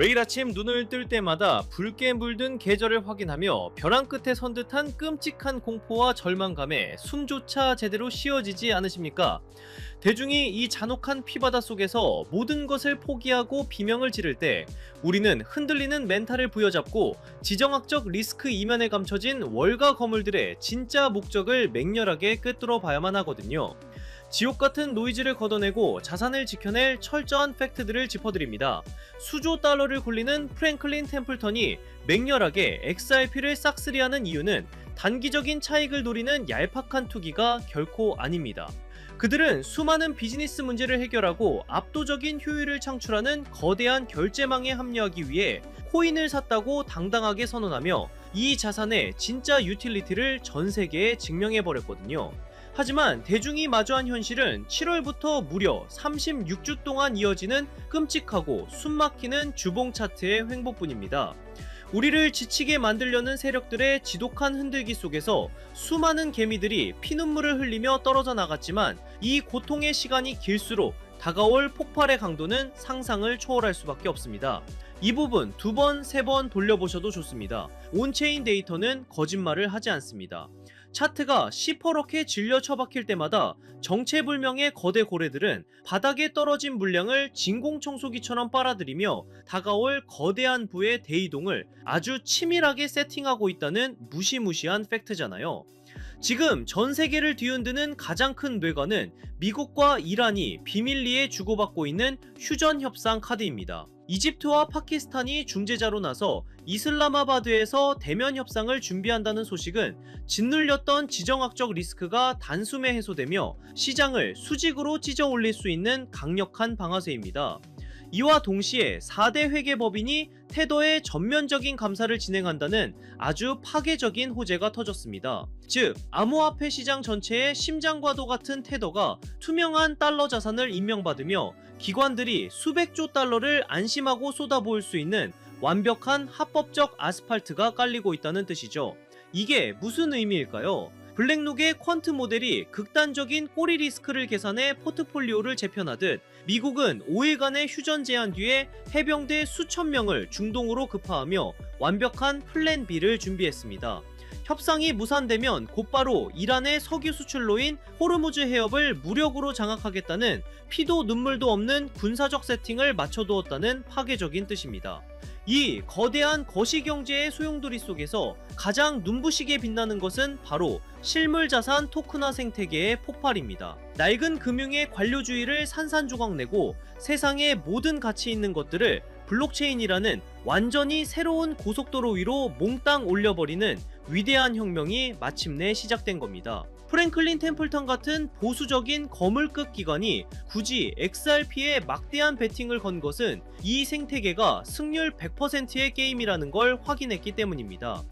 매일 아침 눈을 뜰 때마다 붉게 물든 계절을 확인하며 벼랑 끝에 선 듯한 끔찍한 공포와 절망감에 숨조차 제대로 쉬어지지 않으십니까? 대중이 이 잔혹한 피바다 속에서 모든 것을 포기하고 비명을 지를 때 우리는 흔들리는 멘탈을 부여잡고 지정학적 리스크 이면에 감춰진 월가 거물들의 진짜 목적을 맹렬하게 꿰뚫어 봐야만 하거든요. 지옥같은 노이즈를 걷어내고 자산을 지켜낼 철저한 팩트들을 짚어드립니다. 수조 달러를 굴리는 프랭클린 템플턴이 맹렬하게 XRP를 싹쓸이하는 이유는 단기적인 차익을 노리는 얄팍한 투기가 결코 아닙니다. 그들은 수많은 비즈니스 문제를 해결하고 압도적인 효율을 창출하는 거대한 결제망에 합류하기 위해 코인을 샀다고 당당하게 선언하며 이 자산의 진짜 유틸리티를 전 세계에 증명해버렸거든요. 하지만 대중이 마주한 현실은 7월부터 무려 36주 동안 이어지는 끔찍하고 숨막히는 주봉 차트의 횡보뿐입니다. 우리를 지치게 만들려는 세력들의 지독한 흔들기 속에서 수많은 개미들이 피눈물을 흘리며 떨어져 나갔지만 이 고통의 시간이 길수록 다가올 폭발의 강도는 상상을 초월할 수밖에 없습니다. 이 부분 2번, 3번 돌려보셔도 좋습니다. 온체인 데이터는 거짓말을 하지 않습니다. 차트가 시퍼렇게 질려 처박힐 때마다 정체불명의 거대 고래들은 바닥에 떨어진 물량을 진공청소기처럼 빨아들이며 다가올 거대한 부의 대이동을 아주 치밀하게 세팅하고 있다는 무시무시한 팩트잖아요. 지금 전 세계를 뒤흔드는 가장 큰 뇌관은 미국과 이란이 비밀리에 주고받고 있는 휴전 협상 카드입니다. 이집트와 파키스탄이 중재자로 나서 이슬라마바드에서 대면 협상을 준비한다는 소식은 짓눌렸던 지정학적 리스크가 단숨에 해소되며 시장을 수직으로 찢어 올릴 수 있는 강력한 방아쇠입니다. 이와 동시에 4대 회계법인이 테더의 전면적인 감사를 진행한다는 아주 파괴적인 호재가 터졌습니다. 즉, 암호화폐 시장 전체의 심장과도 같은 테더가 투명한 달러 자산을 임명받으며 기관들이 수백조 달러를 안심하고 쏟아부을 수 있는 완벽한 합법적 아스팔트가 깔리고 있다는 뜻이죠. 이게 무슨 의미일까요? 블랙록의 퀀트 모델이 극단적인 꼬리 리스크를 계산해 포트폴리오를 재편하듯 미국은 5일간의 휴전 제한 뒤에 해병대 수천 명을 중동으로 급파하며 완벽한 플랜 B를 준비했습니다. 협상이 무산되면 곧바로 이란의 석유 수출로인 호르무즈 해협을 무력으로 장악하겠다는 피도 눈물도 없는 군사적 세팅을 맞춰두었다는 파괴적인 뜻입니다. 이 거대한 거시경제의 소용돌이 속에서 가장 눈부시게 빛나는 것은 바로 실물자산 토큰화 생태계의 폭발입니다. 낡은 금융의 관료주의를 산산조각내고 세상의 모든 가치 있는 것들을 블록체인이라는 완전히 새로운 고속도로 위로 몽땅 올려버리는 위대한 혁명이 마침내 시작된 겁니다. 프랭클린 템플턴 같은 보수적인 거물급 기관이 굳이 XRP에 막대한 베팅을 건 것은 이 생태계가 승률 100%의 게임이라는 걸 확인했기 때문입니다.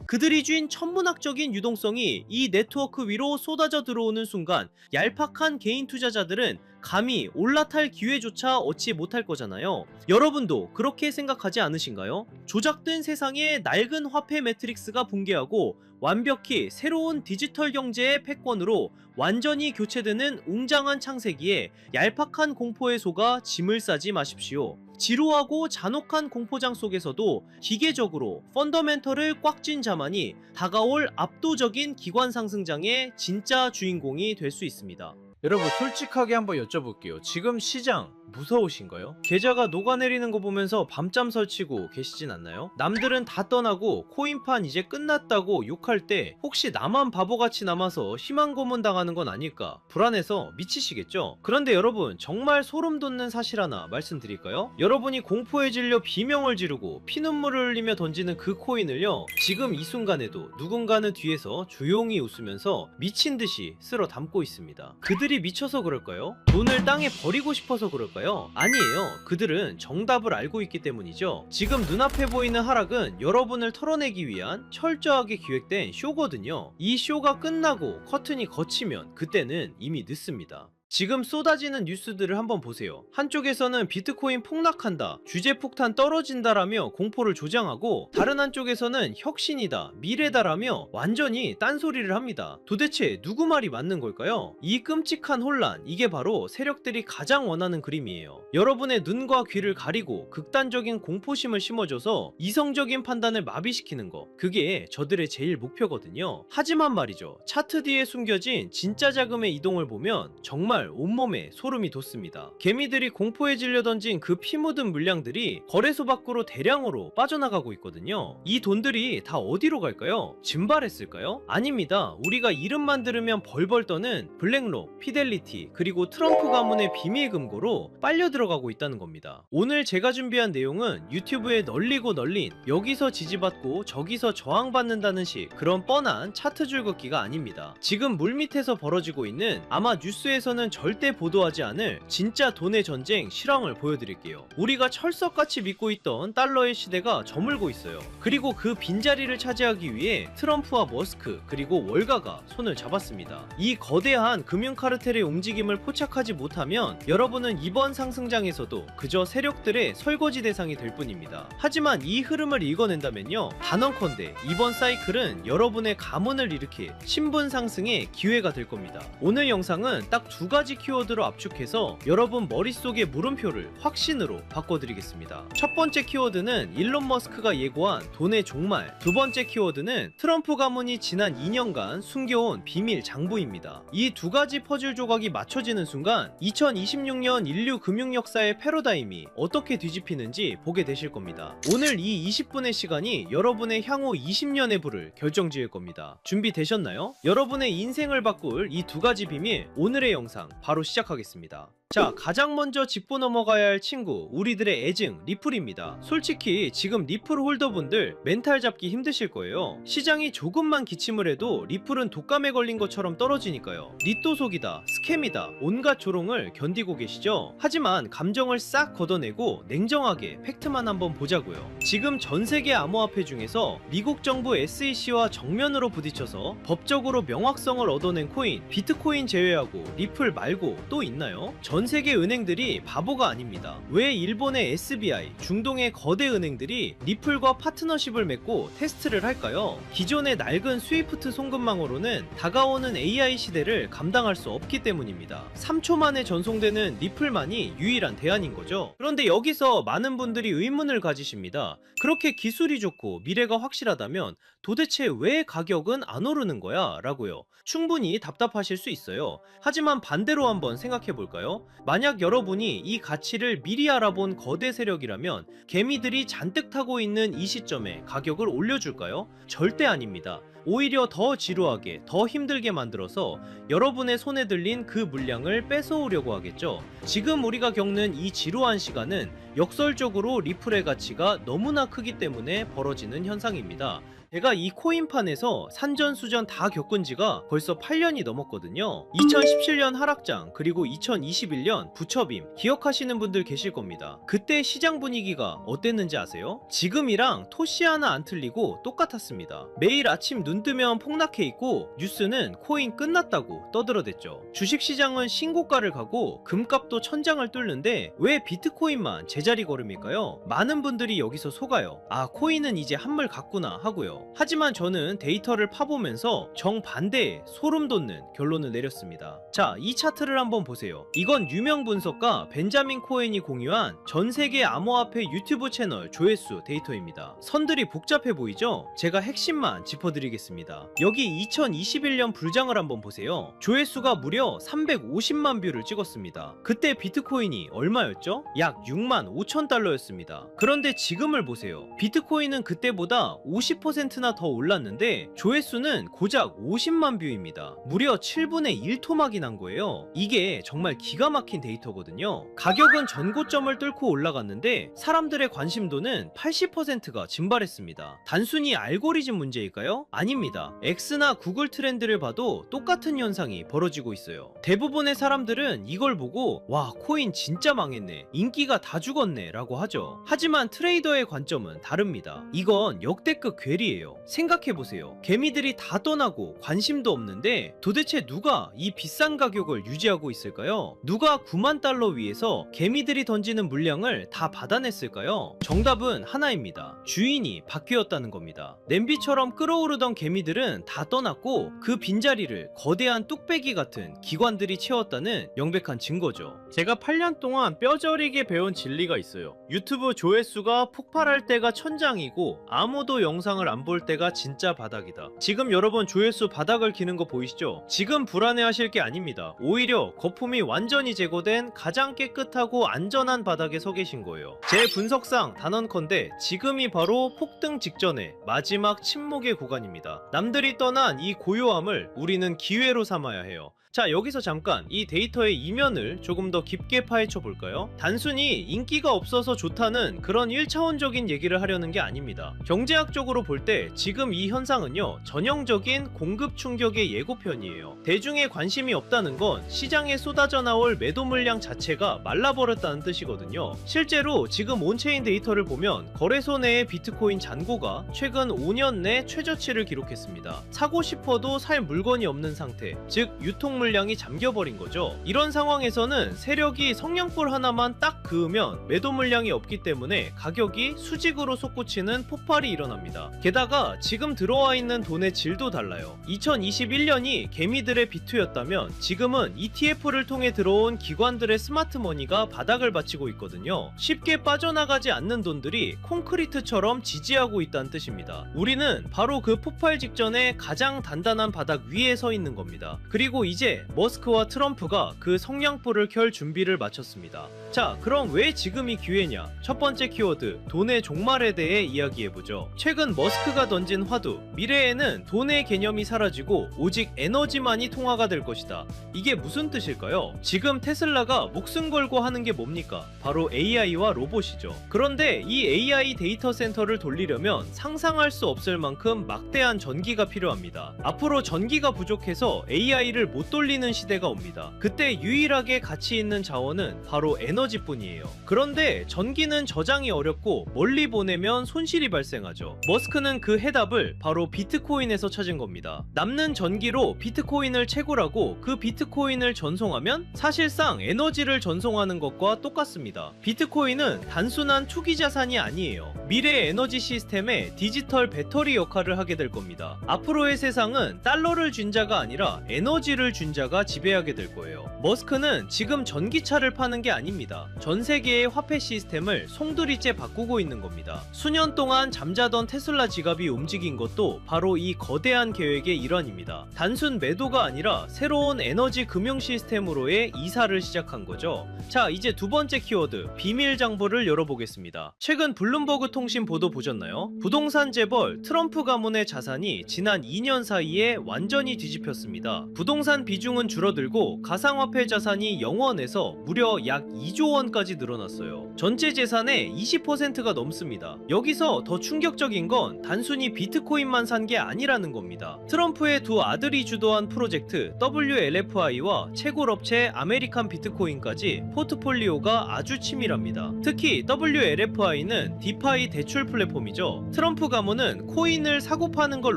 그들이 쥔 천문학적인 유동성이 이 네트워크 위로 쏟아져 들어오는 순간 얄팍한 개인 투자자들은 감히 올라탈 기회조차 얻지 못할 거잖아요. 여러분도 그렇게 생각하지 않으신가요? 조작된 세상에 낡은 화폐 매트릭스가 붕괴하고 완벽히 새로운 디지털 경제의 패권으로 완전히 교체되는 웅장한 창세기에 얄팍한 공포에 속아 짐을 싸지 마십시오. 지루하고 잔혹한 공포장 속에서도 기계적으로 펀더멘털을 꽉 쥔 자만이 다가올 압도적인 기관 상승장의 진짜 주인공이 될 수 있습니다. 여러분, 솔직하게 한번 여쭤볼게요. 지금 시장 무서우신가요? 계좌가 녹아내리는 거 보면서 밤잠 설치고 계시진 않나요? 남들은 다 떠나고 코인판 이제 끝났다고 욕할 때 혹시 나만 바보같이 남아서 희망 고문 당하는 건 아닐까 불안해서 미치시겠죠? 그런데 여러분, 정말 소름 돋는 사실 하나 말씀드릴까요? 여러분이 공포에 질려 비명을 지르고 피눈물을 흘리며 던지는 그 코인을요, 지금 이 순간에도 누군가는 뒤에서 조용히 웃으면서 미친듯이 쓸어 담고 있습니다. 그들이 미쳐서 그럴까요? 돈을 땅에 버리고 싶어서 그럴까요? 아니에요. 그들은 정답을 알고 있기 때문이죠. 지금 눈앞에 보이는 하락은 여러분을 털어내기 위한 철저하게 기획된 쇼거든요. 이 쇼가 끝나고 커튼이 걷히면 그때는 이미 늦습니다. 지금 쏟아지는 뉴스들을 한번 보세요. 한쪽에서는 비트코인 폭락한다, 주제 폭탄 떨어진다라며 공포를 조장하고, 다른 한쪽에서는 혁신이다, 미래다라며 완전히 딴소리를 합니다. 도대체 누구 말이 맞는 걸까요? 이 끔찍한 혼란, 이게 바로 세력들이 가장 원하는 그림이에요. 여러분의 눈과 귀를 가리고 극단적인 공포심을 심어줘서 이성적인 판단을 마비시키는 거, 그게 저들의 제일 목표거든요. 하지만 말이죠, 차트 뒤에 숨겨진 진짜 자금의 이동을 보면 정말 온몸에 소름이 돋습니다. 개미들이 공포에 질려 던진 그 피 묻은 물량들이 거래소 밖으로 대량으로 빠져나가고 있거든요. 이 돈들이 다 어디로 갈까요? 증발했을까요? 아닙니다. 우리가 이름만 들으면 벌벌 떠는 블랙록, 피델리티, 그리고 트럼프 가문의 비밀 금고로 빨려 들어가고 있다는 겁니다. 오늘 제가 준비한 내용은 유튜브에 널리고 널린 여기서 지지받고 저기서 저항받는다는 식 그런 뻔한 차트 줄긋기가 아닙니다. 지금 물밑에서 벌어지고 있는, 아마 뉴스에서는 절대 보도하지 않을 진짜 돈의 전쟁 실황을 보여드릴게요. 우리가 철석같이 믿고 있던 달러의 시대가 저물고 있어요. 그리고 그 빈자리를 차지하기 위해 트럼프와 머스크 그리고 월가가 손을 잡았습니다. 이 거대한 금융 카르텔의 움직임을 포착하지 못하면 여러분은 이번 상승장에서도 그저 세력들의 설거지 대상이 될 뿐입니다. 하지만 이 흐름을 읽어낸다면요, 단언컨대 이번 사이클은 여러분의 가문을 일으킬 신분 상승의 기회가 될 겁니다. 오늘 영상은 딱 두 가지 키워드로 압축해서 여러분 머릿속의 물음표를 확신으로 바꿔드리겠습니다. 첫 번째 키워드는 일론 머스크가 예고한 돈의 종말, 두 번째 키워드는 트럼프 가문이 지난 2년간 숨겨온 비밀 장부입니다. 이 두 가지 퍼즐 조각이 맞춰지는 순간 2026년 인류 금융 역사의 패러다임이 어떻게 뒤집히는지 보게 되실 겁니다. 오늘 이 20분의 시간이 여러분의 향후 20년의 부를 결정지을 겁니다. 준비되셨나요? 여러분의 인생을 바꿀 이 두 가지 비밀, 오늘의 영상 바로 시작하겠습니다. 자, 가장 먼저 짚고 넘어가야 할 친구, 우리들의 애증 리플입니다. 솔직히 지금 리플 홀더분들 멘탈 잡기 힘드실 거예요. 시장이 조금만 기침을 해도 리플은 독감에 걸린 것처럼 떨어지니까요. 리또 속이다, 스캠이다, 온갖 조롱을 견디고 계시죠? 하지만 감정을 싹 걷어내고 냉정하게 팩트만 한번 보자고요. 지금 전세계 암호화폐 중에서 미국 정부 SEC와 정면으로 부딪혀서 법적으로 명확성을 얻어낸 코인, 비트코인 제외하고 리플 말고 또 있나요? 전 세계 은행들이 바보가 아닙니다. 왜 일본의 SBI, 중동의 거대 은행들이 리플과 파트너십을 맺고 테스트를 할까요? 기존의 낡은 스위프트 송금망으로는 다가오는 AI 시대를 감당할 수 없기 때문입니다. 3초 만에 전송되는 리플만이 유일한 대안인 거죠. 그런데 여기서 많은 분들이 의문을 가지십니다. 그렇게 기술이 좋고 미래가 확실하다면 도대체 왜 가격은 안 오르는 거야? 라고요. 충분히 답답하실 수 있어요. 하지만 반대로 한번 생각해 볼까요? 만약 여러분이 이 가치를 미리 알아본 거대 세력이라면 개미들이 잔뜩 타고 있는 이 시점에 가격을 올려줄까요? 절대 아닙니다. 오히려 더 지루하게, 더 힘들게 만들어서 여러분의 손에 들린 그 물량을 뺏어오려고 하겠죠. 지금 우리가 겪는 이 지루한 시간은 역설적으로 리플의 가치가 너무나 크기 때문에 벌어지는 현상입니다. 제가 이 코인판에서 산전수전 다 겪은 지가 벌써 8년이 넘었거든요. 2017년 하락장, 그리고 2021년 부처빔 기억하시는 분들 계실 겁니다. 그때 시장 분위기가 어땠는지 아세요? 지금이랑 토시 하나 안 틀리고 똑같았습니다. 매일 아침 눈 뜨면 폭락해 있고 뉴스는 코인 끝났다고 떠들어댔죠. 주식시장은 신고가를 가고 금값도 천장을 뚫는데 왜 비트코인만 제자리 걸음일까요? 많은 분들이 여기서 속아요. 아, 코인은 이제 한물 갔구나 하고요. 하지만 저는 데이터를 파보면서 정반대의 소름 돋는 결론을 내렸습니다. 자, 이 차트를 한번 보세요. 이건 유명 분석가 벤자민 코엔이 공유한 전세계 암호화폐 유튜브 채널 조회수 데이터입니다. 선들이 복잡해 보이죠? 제가 핵심만 짚어드리겠습니다. 여기 2021년 불장을 한번 보세요. 조회수가 무려 350만 뷰를 찍었습니다. 그때 비트코인이 얼마였죠? 약 6만 5천 달러였습니다. 그런데 지금을 보세요. 비트코인은 그때보다 50%나 더 올랐는데 조회수는 고작 50만 뷰입니다. 무려 7분의 1토막이 난 거예요. 이게 정말 기가 막힌 데이터거든요. 가격은 전고점을 뚫고 올라갔는데 사람들의 관심도는 80%가 증발했습니다. 단순히 알고리즘 문제일까요? 아니 아닙니다. X나 구글 트렌드를 봐도 똑같은 현상이 벌어지고 있어요. 대부분의 사람들은 이걸 보고 와, 코인 진짜 망했네, 인기가 다 죽었네 라고 하죠. 하지만 트레이더의 관점은 다릅니다. 이건 역대급 괴리예요. 생각해보세요. 개미들이 다 떠나고 관심도 없는데 도대체 누가 이 비싼 가격을 유지하고 있을까요? 누가 9만 달러 위에서 개미들이 던지는 물량을 다 받아냈을까요? 정답은 하나입니다. 주인이 바뀌었다는 겁니다. 냄비처럼 끓어오르던 개미들은 다 떠났고 그 빈자리를 거대한 뚝배기 같은 기관들이 채웠다는 명백한 증거죠. 제가 8년 동안 뼈저리게 배운 진리가 있어요. 유튜브 조회수가 폭발할 때가 천장이고 아무도 영상을 안 볼 때가 진짜 바닥이다. 지금 여러분 조회수 바닥을 기는 거 보이시죠? 지금 불안해하실 게 아닙니다. 오히려 거품이 완전히 제거된 가장 깨끗하고 안전한 바닥에 서 계신 거예요. 제 분석상 단언컨대 지금이 바로 폭등 직전의 마지막 침묵의 구간입니다. 남들이 떠난 이 고요함을 우리는 기회로 삼아야 해요. 자, 여기서 잠깐 이 데이터의 이면을 조금 더 깊게 파헤쳐 볼까요? 단순히 인기가 없어서 좋다는 그런 1차원적인 얘기를 하려는 게 아닙니다. 경제학적으로 볼 때 지금 이 현상은요, 전형적인 공급 충격의 예고편이에요. 대중의 관심이 없다는 건 시장에 쏟아져 나올 매도 물량 자체가 말라버렸다는 뜻이거든요. 실제로 지금 온체인 데이터를 보면 거래소 내의 비트코인 잔고가 최근 5년 내 최저치를 기록했습니다. 사고 싶어도 살 물건이 없는 상태, 즉 유통 물량이 잠겨버린 거죠. 이런 상황에서는 세력이 성냥불 하나만 딱 그으면 매도 물량이 없기 때문에 가격이 수직으로 솟구치는 폭발이 일어납니다. 게다가 지금 들어와 있는 돈의 질도 달라요. 2021년이 개미들의 비투였다면 지금은 ETF를 통해 들어온 기관들의 스마트머니가 바닥을 받치고 있거든요. 쉽게 빠져나가지 않는 돈들이 콘크리트처럼 지지하고 있다는 뜻입니다. 우리는 바로 그 폭발 직전에 가장 단단한 바닥 위에 서 있는 겁니다. 그리고 이제 머스크와 트럼프가 그 성냥불을 켤 준비를 마쳤습니다. 자, 그럼 왜 지금이 기회냐? 첫 번째 키워드, 돈의 종말에 대해 이야기해보죠. 최근 머스크가 던진 화두, 미래에는 돈의 개념이 사라지고 오직 에너지만이 통화가 될 것이다. 이게 무슨 뜻일까요? 지금 테슬라가 목숨 걸고 하는 게 뭡니까? 바로 AI와 로봇이죠. 그런데 이 AI 데이터 센터를 돌리려면 상상할 수 없을 만큼 막대한 전기가 필요합니다. 앞으로 전기가 부족해서 AI를 못 돌리는 시대가 옵니다. 그때 유일하게 가치 있는 자원은 바로 에너지뿐이에요. 그런데 전기는 저장이 어렵고 멀리 보내면 손실이 발생하죠. 머스크는 그 해답을 바로 비트코인에서 찾은 겁니다. 남는 전기로 비트코인을 채굴하고 그 비트코인을 전송하면 사실상 에너지를 전송하는 것과 똑같습니다. 비트코인은 단순한 투기 자산이 아니에요. 미래 에너지 시스템의 디지털 배터리 역할을 하게 될 겁니다. 앞으로의 세상은 달러를 준 자가 아니라 에너지를 준 자가 지배하게 될 거예요. 머스크는 지금 전기차를 파는 게 아닙니다. 전 세계의 화폐 시스템을 송두리째 바꾸고 있는 겁니다. 수년 동안 잠자던 테슬라 지갑이 움직인 것도 바로 이 거대한 계획의 일환입니다. 단순 매도가 아니라 새로운 에너지 금융 시스템으로의 이사를 시작한 거죠. 자, 이제 두 번째 키워드, 비밀 장부를 열어보겠습니다. 최근 블룸버그 통신 보도 보셨나요? 부동산 재벌 트럼프 가문의 자산이 지난 2년 사이에 완전히 뒤집혔습니다. 부동산 비중은 줄어들고 가상화폐 자산이 0원에서 무려 약 2조 원까지 늘어났어요. 전체 재산의 20%가 넘습니다. 여기서 더 충격적인 건 단순히 비트코인만 산 게 아니라는 겁니다. 트럼프의 두 아들이 주도한 프로젝트 WLFI와 채굴업체 아메리칸 비트코인까지 포트폴리오가 아주 치밀합니다. 특히 WLFI는 디파이 대출 플랫폼이죠. 트럼프 가문은 코인을 사고 파는 걸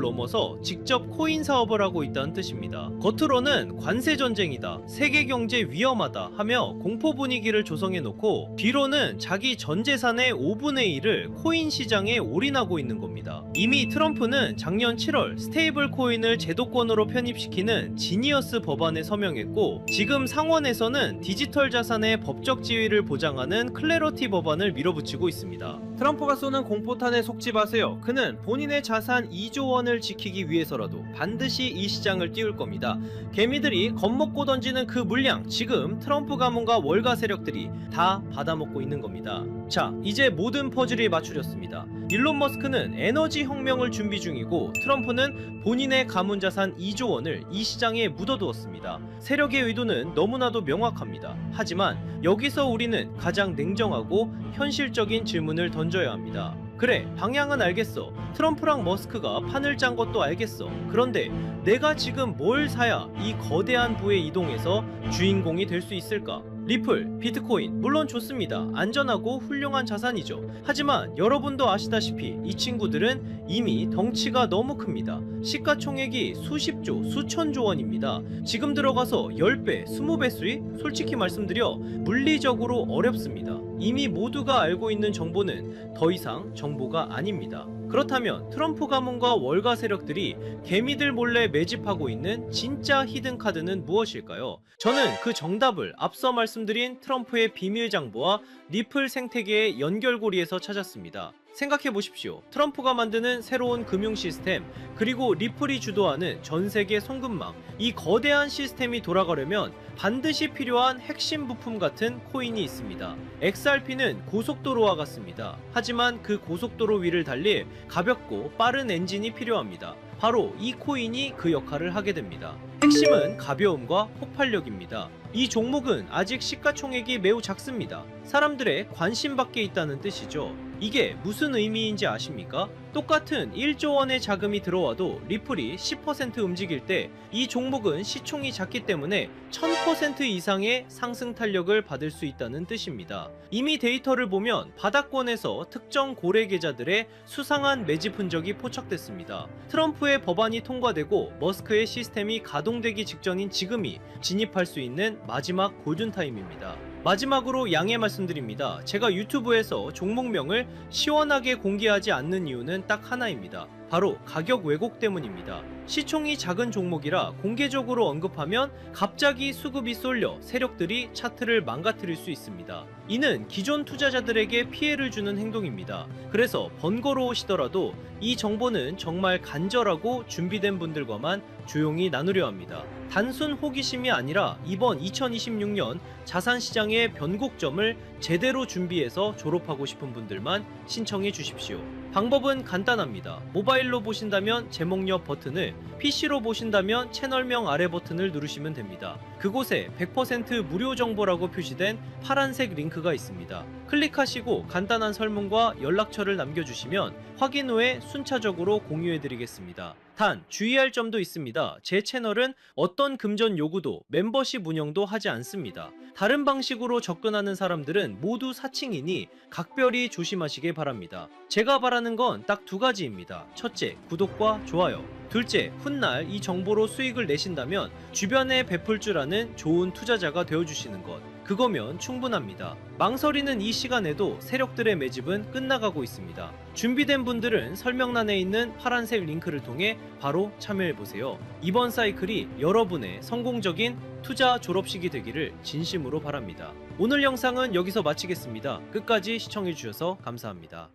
넘어서 직접 코인 사업을 하고 있다는 뜻입니다. 겉으로는 관세 전쟁이다, 세계 경제 위험하다 하며 공포 분위기를 조성해 놓고 뒤로는 자기 전 재산의 5분의 1을 코인 시장에 올인하고 있는 겁니다. 이미 트럼프는 작년 7월 스테이블 코인을 제도권으로 편입시키는 지니어스 법안에 서명했고, 지금 상원에서는 디지털 자산의 법적 지위를 보장하는 클래러티 법안을 밀어붙이고 있습니다. 트럼프가 쏘는 공포탄에 속지 마세요. 그는 본인의 자산 2조 원을 지키기 위해서라도 반드시 이 시장을 띄울 겁니다. 개미들이 겁먹고 던지는 그 물량, 지금 트럼프 가문과 월가 세력들이 다 받아먹고 있는 겁니다. 자, 이제 모든 퍼즐이 맞추렸습니다. 일론 머스크는 에너지 혁명을 준비 중이고 트럼프는 본인의 가문 자산 2조 원을 이 시장에 묻어두었습니다. 세력의 의도는 너무나도 명확합니다. 하지만 여기서 우리는 가장 냉정하고 현실적인 질문을 던져야 합니다. 그래, 방향은 알겠어. 트럼프랑 머스크가 판을 짠 것도 알겠어. 그런데 내가 지금 뭘 사야 이 거대한 부에 이동해서 주인공이 될 수 있을까? 리플, 비트코인, 물론 좋습니다. 안전하고 훌륭한 자산이죠. 하지만 여러분도 아시다시피 이 친구들은 이미 덩치가 너무 큽니다. 시가총액이 수십조, 수천조 원입니다. 지금 들어가서 10배, 20배 수익? 솔직히 말씀드려 물리적으로 어렵습니다. 이미 모두가 알고 있는 정보는 더 이상 정보가 아닙니다. 그렇다면 트럼프 가문과 월가 세력들이 개미들 몰래 매집하고 있는 진짜 히든 카드는 무엇일까요? 저는 그 정답을 앞서 말씀드린 트럼프의 비밀 장부와 리플 생태계의 연결고리에서 찾았습니다. 생각해 보십시오. 트럼프가 만드는 새로운 금융 시스템, 그리고 리플이 주도하는 전 세계 송금망, 이 거대한 시스템이 돌아가려면 반드시 필요한 핵심 부품 같은 코인이 있습니다. XRP는 고속도로와 같습니다. 하지만 그 고속도로 위를 달릴 가볍고 빠른 엔진이 필요합니다. 바로 이 코인이 그 역할을 하게 됩니다. 핵심은 가벼움과 폭발력입니다. 이 종목은 아직 시가총액이 매우 작습니다. 사람들의 관심 밖에 있다는 뜻이죠. 이게 무슨 의미인지 아십니까? 똑같은 1조 원의 자금이 들어와도 리플이 10% 움직일 때 이 종목은 시총이 작기 때문에 1000% 이상의 상승 탄력을 받을 수 있다는 뜻입니다. 이미 데이터를 보면 바닥권에서 특정 고래 계좌들의 수상한 매집 흔적이 포착됐습니다. 트럼프의 법안이 통과되고 머스크의 시스템이 가동되기 직전인 지금이 진입할 수 있는 마지막 골든타임입니다. 마지막으로 양해 말씀드립니다. 제가 유튜브에서 종목명을 시원하게 공개하지 않는 이유는 딱 하나입니다. 바로 가격 왜곡 때문입니다. 시총이 작은 종목이라 공개적으로 언급하면 갑자기 수급이 쏠려 세력들이 차트를 망가뜨릴 수 있습니다. 이는 기존 투자자들에게 피해를 주는 행동입니다. 그래서 번거로우시더라도 이 정보는 정말 간절하고 준비된 분들과만 조용히 나누려 합니다. 단순 호기심이 아니라 이번 2026년 자산시장의 변곡점을 제대로 준비해서 졸업하고 싶은 분들만 신청해 주십시오. 방법은 간단합니다. 모바일로 보신다면 제목 옆 버튼을, PC로 보신다면 채널명 아래 버튼을 누르시면 됩니다. 그곳에 100% 무료 정보라고 표시된 파란색 링크가 있습니다. 클릭하시고 간단한 설문과 연락처를 남겨주시면 확인 후에 순차적으로 공유해드리겠습니다. 단 주의할 점도 있습니다. 제 채널은 어떤 금전 요구도 멤버십 운영도 하지 않습니다. 다른 방식으로 접근하는 사람들은 모두 사칭이니 각별히 조심하시길 바랍니다. 제가 바라는 건 딱 두 가지입니다. 첫째, 구독과 좋아요. 둘째, 훗날 이 정보로 수익을 내신다면 주변에 베풀 줄 아는 좋은 투자자가 되어주시는 것. 그거면 충분합니다. 망설이는 이 시간에도 세력들의 매집은 끝나가고 있습니다. 준비된 분들은 설명란에 있는 파란색 링크를 통해 바로 참여해보세요. 이번 사이클이 여러분의 성공적인 투자 졸업식이 되기를 진심으로 바랍니다. 오늘 영상은 여기서 마치겠습니다. 끝까지 시청해주셔서 감사합니다.